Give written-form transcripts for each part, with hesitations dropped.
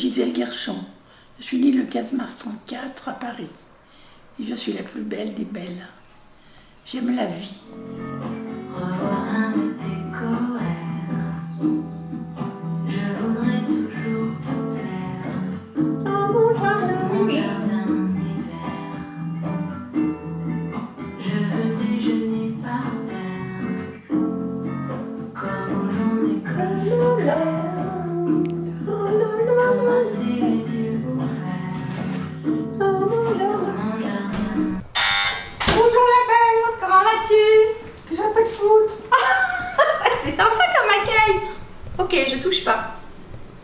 Gisèle Guerchon. Je suis née le 15 mars 1934 à Paris. Et je suis la plus belle des belles. J'aime la vie. Revoir un été cohère. Je voudrais toujours te plaire. Mon jardin d'hiver. Je veux déjeuner par terre. Comme aux journées scolaires. T'embrasser les yeux ouverts. Mon jardin. Bonjour la belle, comment vas-tu? J'ai un peu de foot. C'est sympa comme accueil. Ok, je touche pas.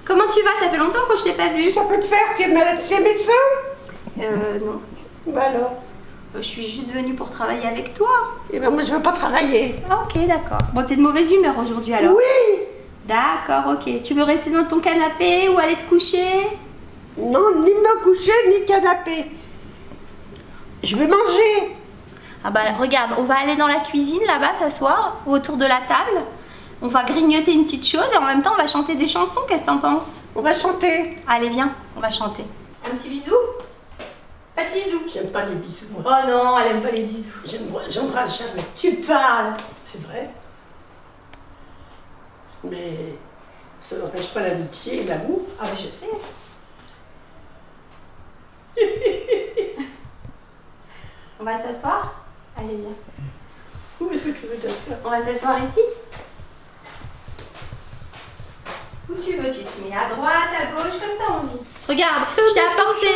Comment tu vas? Ça fait longtemps que je t'ai pas vu. Ça peut te faire, t'es malade, t'es médecin? Non. Bah alors. Je suis juste venue pour travailler avec toi. Eh ben moi je veux pas travailler. Ah, ok, d'accord. Bon, t'es de mauvaise humeur aujourd'hui alors? Oui. D'accord, ok. Tu veux rester dans ton canapé ou aller te coucher? Non, ni me coucher, ni canapé. Je veux manger. Ah bah regarde, on va aller dans la cuisine là-bas s'asseoir autour de la table. On va grignoter une petite chose et en même temps on va chanter des chansons. Qu'est-ce que t'en penses? On va chanter. Allez, viens, on va chanter. Un petit bisou? Pas de bisous. J'aime pas les bisous. Moi. Oh non, elle aime pas les bisous. J'embrasse jamais. Tu parles. C'est vrai. Mais ça n'empêche pas l'amitié et l'amour. Ah bah je sais. On va s'asseoir? Allez, viens. Où est-ce que tu veux t'asseoir? On va s'asseoir ici? Où tu veux, tu te mets à droite, à gauche, comme t'as envie. Regarde, je t'ai apporté...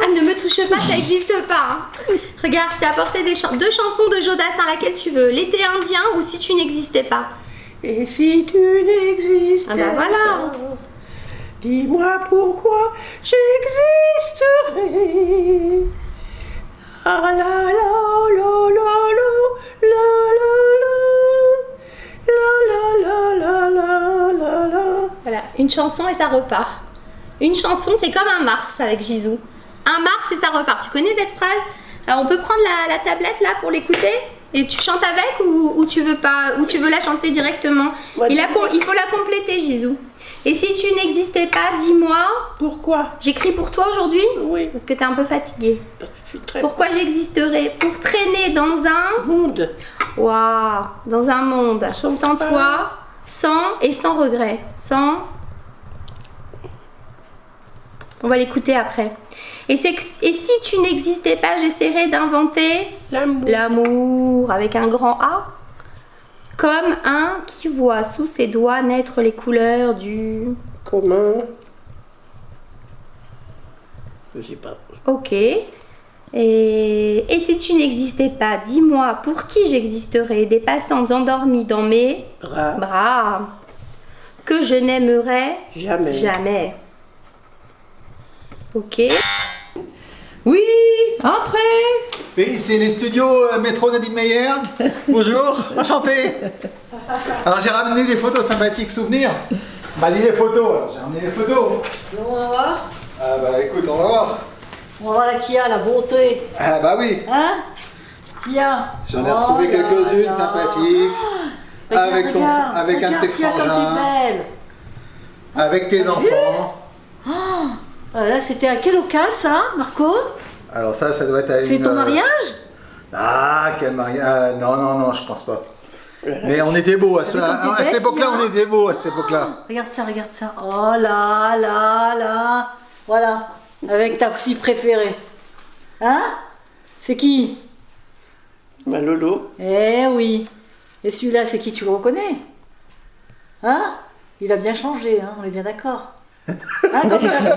Ah, ne me touche pas, ça n'existe pas. Hein. Regarde, je t'ai apporté deux chansons de Jodassin, laquelle tu veux. L'été indien ou Si tu n'existais pas. Et si tu n'existais Ah bah voilà. pas, dis-moi pourquoi j'existerais. La la la la la la la la la la la la. Voilà, une chanson et ça repart. Une chanson, c'est comme un Mars avec Gisou. Un Mars et ça repart. Tu connais cette phrase? Alors, on peut prendre la tablette là pour l'écouter? Et tu chantes avec ou tu veux pas, ou tu veux la chanter directement? Ouais, Il faut la compléter, Gisou. Et si tu n'existais pas, dis-moi. Pourquoi? J'écris pour toi aujourd'hui? Oui, Parce que t'es un peu fatiguée. parce que je suis très Pourquoi j'existerais? Pour traîner dans un... monde. Waouh, dans un monde sans toi. toi, sans et sans regret. Sans... On va l'écouter après. Et si tu n'existais pas, j'essaierais d'inventer L'amour. l'amour avec un grand A. Comme un qui voit sous ses doigts naître les couleurs du... Comment? Je sais pas. Ok. Et si tu n'existais pas, dis-moi pour qui j'existerais, des passantes endormies dans mes bras que je n'aimerais Jamais. jamais. Ok. Oui, entrez. Oui, c'est les studios Métro Nadine Meyer. Bonjour, enchanté. Alors j'ai ramené des photos sympathiques souvenirs. Bah dis les photos, alors j'ai ramené les photos. On va voir. Ah bah écoute, on va voir. On va voir la Tia, la beauté. Ah bah oui, Hein Tia. j'en ai retrouvé quelques-unes là. sympathiques. Regarde, Avec ton- regarde, avec un de tes regarde, Tia, comme frangins. t'es belle. Avec tes enfants. Là, c'était à quelle occasion, ça, Marco? Alors ça doit être à une... C'est ton mariage? Ah, quel mariage. Non, je pense pas. Mais on était beaux, à Avec ton cette bébé, époque-là, Tia. on était beaux, à cette époque-là. Regarde ça, regarde ça. Oh là là là. Voilà, avec ta fille préférée. Hein? C'est qui? Bah Lolo. Eh oui. Et celui-là, c'est qui? Tu le reconnais? Hein? Il a bien changé, hein? On est bien d'accord. Hein, comme il a changé.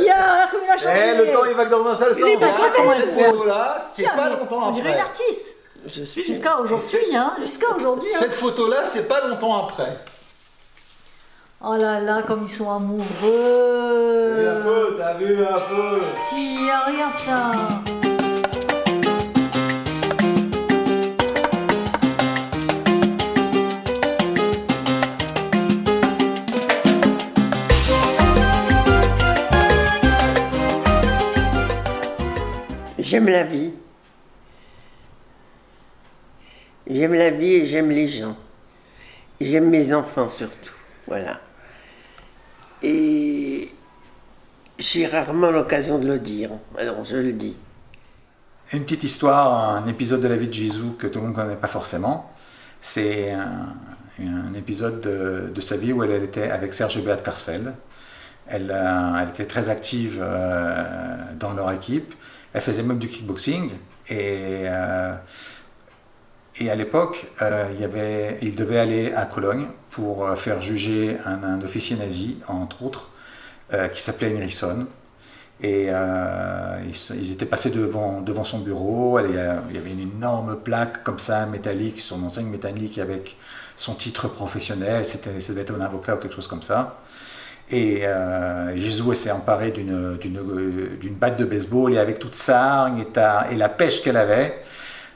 Tiens, comme il a changé. Eh, le temps il va que dans un seul sens. est pas très Et bon, cette le photo-là, c'est Tiens, pas mais longtemps on dirait après. une artiste. Je suis. Jusqu'à aujourd'hui, hein? Jusqu'à aujourd'hui, hein? Cette photo-là, c'est pas longtemps après. Oh là là, comme ils sont T'as vu un amoureux. peu, t'as vu un peu. Tiens, regarde ça. J'aime la vie. J'aime la vie et j'aime les gens. Et j'aime mes enfants surtout. Voilà. Et J'ai rarement l'occasion de le dire, alors je le dis. Une petite histoire, un épisode de la vie de Jésus que tout le monde ne connaît pas forcément. C'est un épisode de sa vie où elle était avec Serge et Beat Klarsfeld. Elle était très active dans leur équipe. Elle faisait même du kickboxing. Et à l'époque, il devait aller à Cologne pour faire juger un officier nazi, entre autres, qui s'appelait Henriksson. Et ils étaient passés devant son bureau. Il y avait une énorme plaque comme ça, métallique, sur une enseigne métallique avec son titre professionnel. Ça devait être un avocat ou quelque chose comme ça. Et Jésus s'est emparé d'une batte de baseball, et avec toute sa hargne et la pêche qu'elle avait,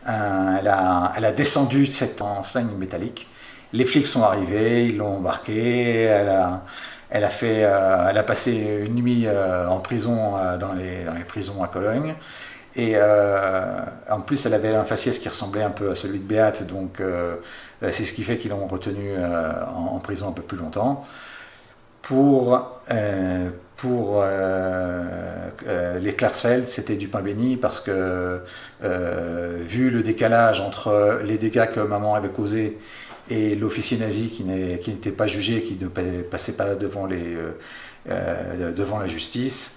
elle a descendu de cette enseigne métallique. Les flics sont arrivés, ils l'ont embarqué. Elle a passé une nuit en prison dans les prisons à Cologne. Et en plus, elle avait un faciès qui ressemblait un peu à celui de Beat, donc c'est ce qui fait qu'ils l'ont retenue en prison un peu plus longtemps. Pour les Klarsfeld, c'était du pain béni, parce que vu le décalage entre les dégâts que maman avait causés et l'officier nazi qui n'était pas jugé, qui ne passait pas devant la justice,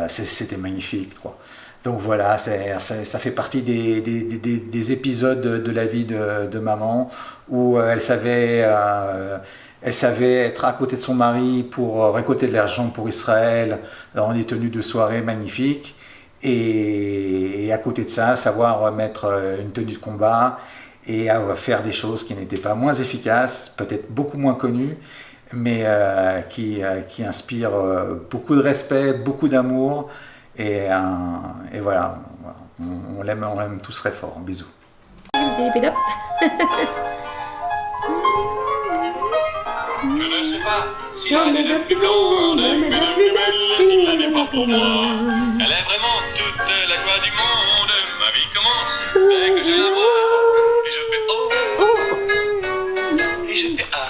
c'était magnifique, quoi. Donc voilà, ça fait partie des épisodes de la vie de maman, où elle savait être à côté de son mari pour récolter de l'argent pour Israël dans des tenues de soirée magnifiques, et à côté de ça, savoir mettre une tenue de combat et à faire des choses qui n'étaient pas moins efficaces, peut-être beaucoup moins connues, mais qui inspirent beaucoup de respect, beaucoup d'amour, et voilà, on l'aime tous très fort. Bisous. Je ne sais pas si elle est la plus blonde, mais la plus belle, elle n'est pas pour moi. Elle est vraiment toute la joie du monde. Ma vie commence dès que je la vois. Et je fais oh, et je fais ah.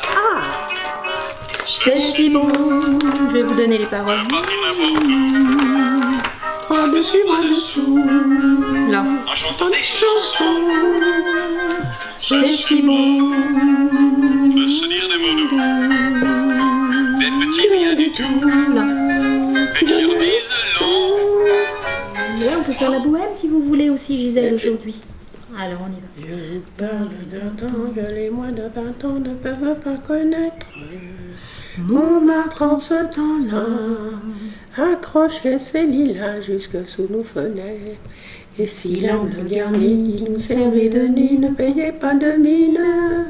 C'est si bon. Je vais vous donner les paroles. Bras dessus, bras dessous, Là. En chantant des chansons, C'est si bon. de se dire des mots doux, des petits rien du tout, Là. mais qui en disent long. Ouais, on peut faire la bohème si vous voulez aussi, Gisèle, aujourd'hui. Alors, on y va. je parle d'un temps que les moins de 20 ans ne peuvent pas connaître. Montmartre en ce temps-là accrochait ses lilas jusque sous nos fenêtres. Et si l'homme le garni qui nous servait de nid ne payait pas de mine,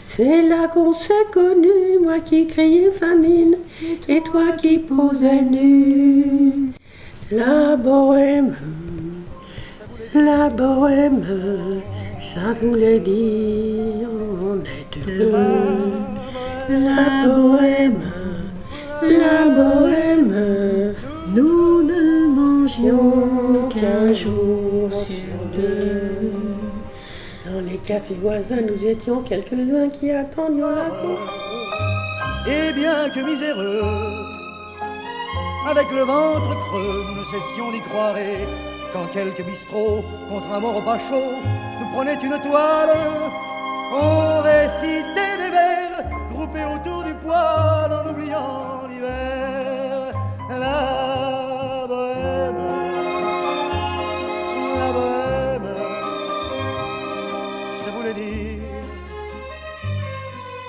c'est là qu'on s'est connus, moi qui criais famine, et toi qui posais nu. La bohème, ça voulait dire on est heureux. La bohème, nous ne mangions qu'un jour sur deux. Dans les cafés voisins, nous étions quelques-uns qui attendions la porte. Et bien que miséreux, avec le ventre creux, nous ne cessions d'y croire. Quand quelques bistrots, contrairement au pas chaud, nous prenaient une toile, on récitait des vers, groupés autour du poêle, en oubliant l'hiver. La bohème, ça voulait dire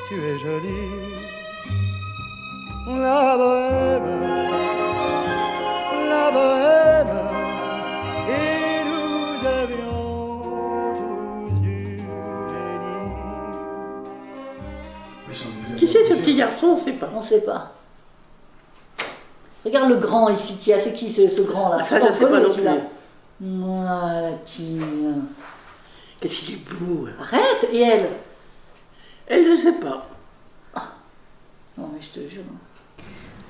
tu es jolie. La bohème, et nous avions tous du génie. Tu sais, ce petit garçon, on sait pas. On sait pas. Regarde le grand ici, Tia, c'est qui ce grand là? Ah, ça, je sais pas non plus. Voilà, Tia. Qu'est-ce qu'il est beau. Arrête, et elle? Elle ne sait pas. Non mais je te jure.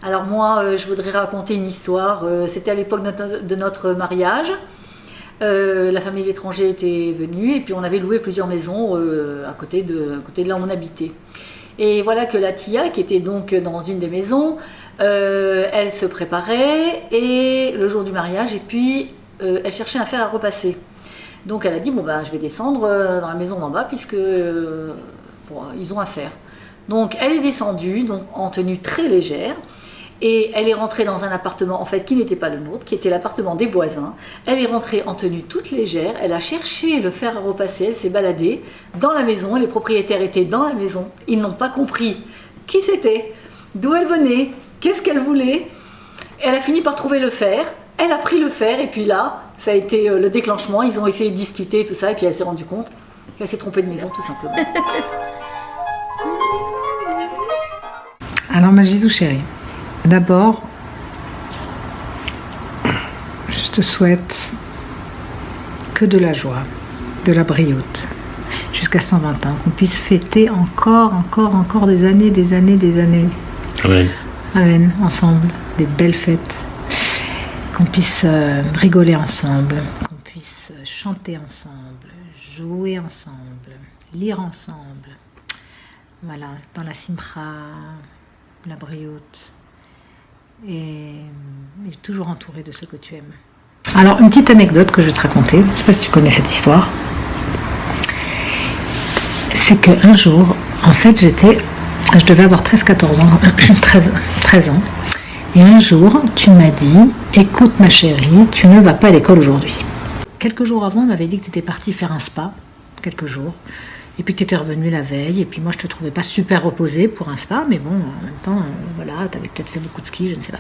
Alors moi, je voudrais raconter une histoire. C'était à l'époque de notre mariage. La famille de l'étranger était venue et puis on avait loué plusieurs maisons à côté de là où on habitait. Et voilà que la Tia, qui était donc dans une des maisons, Elle se préparait et le jour du mariage, et puis elle cherchait un fer à repasser. Donc elle a dit, bon ben je vais descendre dans la maison d'en bas puisque ils ont un fer. Donc elle est descendue donc, en tenue très légère. Et elle est rentrée dans un appartement en fait qui n'était pas le nôtre, qui était l'appartement des voisins. Elle est rentrée en tenue toute légère, elle a cherché le fer à repasser, elle s'est baladée dans la maison, les propriétaires étaient dans la maison, ils n'ont pas compris qui c'était, d'où elle venait, qu'est-ce qu'elle voulait. Elle a fini par trouver le fer, elle a pris le fer et puis là, ça a été le déclenchement, ils ont essayé de discuter tout ça et puis elle s'est rendue compte qu'elle s'est trompée de maison tout simplement. Alors ma Gisou chérie, d'abord, je te souhaite que de la joie, de la brioute, jusqu'à 120 ans, qu'on puisse fêter encore des années. Amen. Amen, ensemble, des belles fêtes, qu'on puisse rigoler ensemble, qu'on puisse chanter ensemble, jouer ensemble, lire ensemble, voilà, dans la simcha, la brioute. Et toujours entouré de ceux que tu aimes. Alors, une petite anecdote que je vais te raconter, je ne sais pas si tu connais cette histoire. C'est qu'un jour, en fait, je devais avoir 13-14 ans, 13 ans, et un jour, tu m'as dit, écoute ma chérie, tu ne vas pas à l'école aujourd'hui. Quelques jours avant, on m'avait dit que tu étais partie faire un spa, quelques jours. Et puis tu étais revenue la veille, et puis moi je te trouvais pas super reposée pour un spa, mais bon, en même temps, voilà, tu avais peut-être fait beaucoup de ski, je ne sais pas.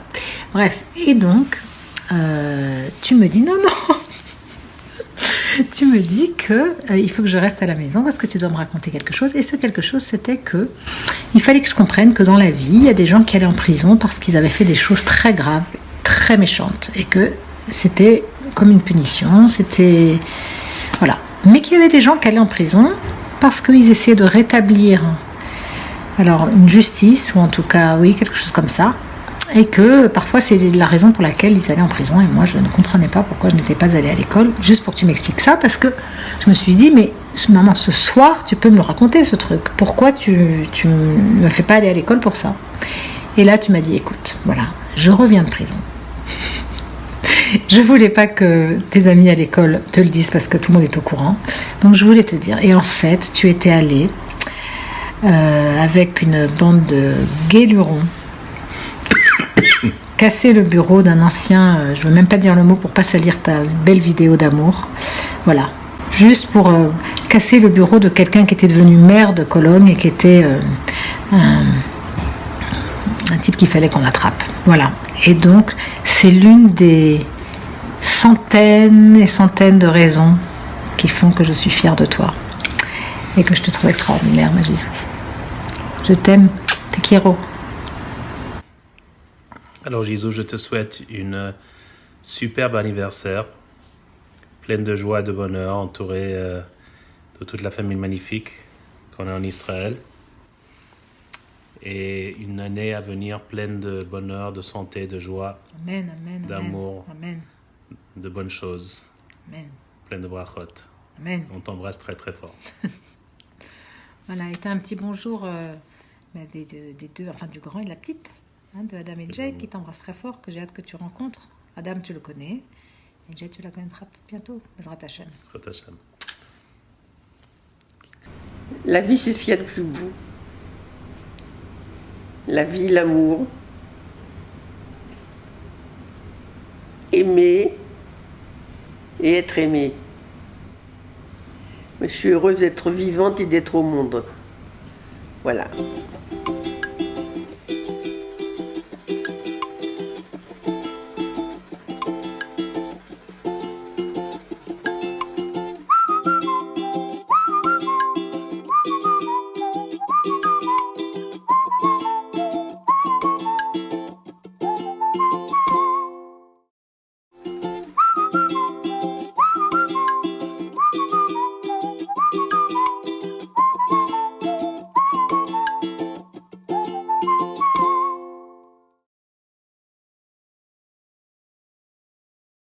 Bref, et donc, tu me dis non, tu me dis que il faut que je reste à la maison parce que tu dois me raconter quelque chose, et ce quelque chose c'était que il fallait que je comprenne que dans la vie, il y a des gens qui allaient en prison parce qu'ils avaient fait des choses très graves, très méchantes, et que c'était comme une punition, c'était... Voilà. Mais qu'il y avait des gens qui allaient en prison parce qu'ils essayaient de rétablir alors une justice, ou en tout cas, oui, quelque chose comme ça, et que parfois c'est la raison pour laquelle ils allaient en prison, et moi je ne comprenais pas pourquoi je n'étais pas allée à l'école, juste pour que tu m'expliques ça, parce que je me suis dit, mais maman, ce soir, tu peux me le raconter ce truc, pourquoi tu me fais pas aller à l'école pour ça? Et là tu m'as dit, écoute, voilà, je reviens de prison. Je voulais pas que tes amis à l'école te le disent parce que tout le monde est au courant. Donc je voulais te dire. Et en fait, tu étais allée avec une bande de guélurons casser le bureau d'un ancien, je veux même pas dire le mot pour pas salir ta belle vidéo d'amour. Voilà. Juste pour casser le bureau de quelqu'un qui était devenu maire de Cologne et qui était un type qu'il fallait qu'on attrape. Voilà. Et donc, c'est l'une des centaines et centaines de raisons qui font que je suis fière de toi et que je te trouve extraordinaire, ma Gisou. Je t'aime, te quiero. Alors Gisou, je te souhaite une superbe anniversaire, pleine de joie et de bonheur, entourée de toute la famille magnifique qu'on a en Israël. Et une année à venir pleine de bonheur, de santé, de joie, amen, amen, d'amour, amen, de bonnes choses, amen, pleine de brachot. Amen. On t'embrasse très très fort. Voilà, et t'as un petit bonjour des deux, enfin du grand et de la petite, hein, de Adam et Jade, qui t'embrasse très fort, que j'ai hâte que tu rencontres. Adam, tu le connais, et Jade, tu la connaîtras peut-être bientôt. Bezrat Hashem. Bezrat Hashem. La vie, c'est ce qu'il y a de plus beau. La vie, l'amour, aimer et être aimé. Mais je suis heureuse d'être vivante et d'être au monde. Voilà.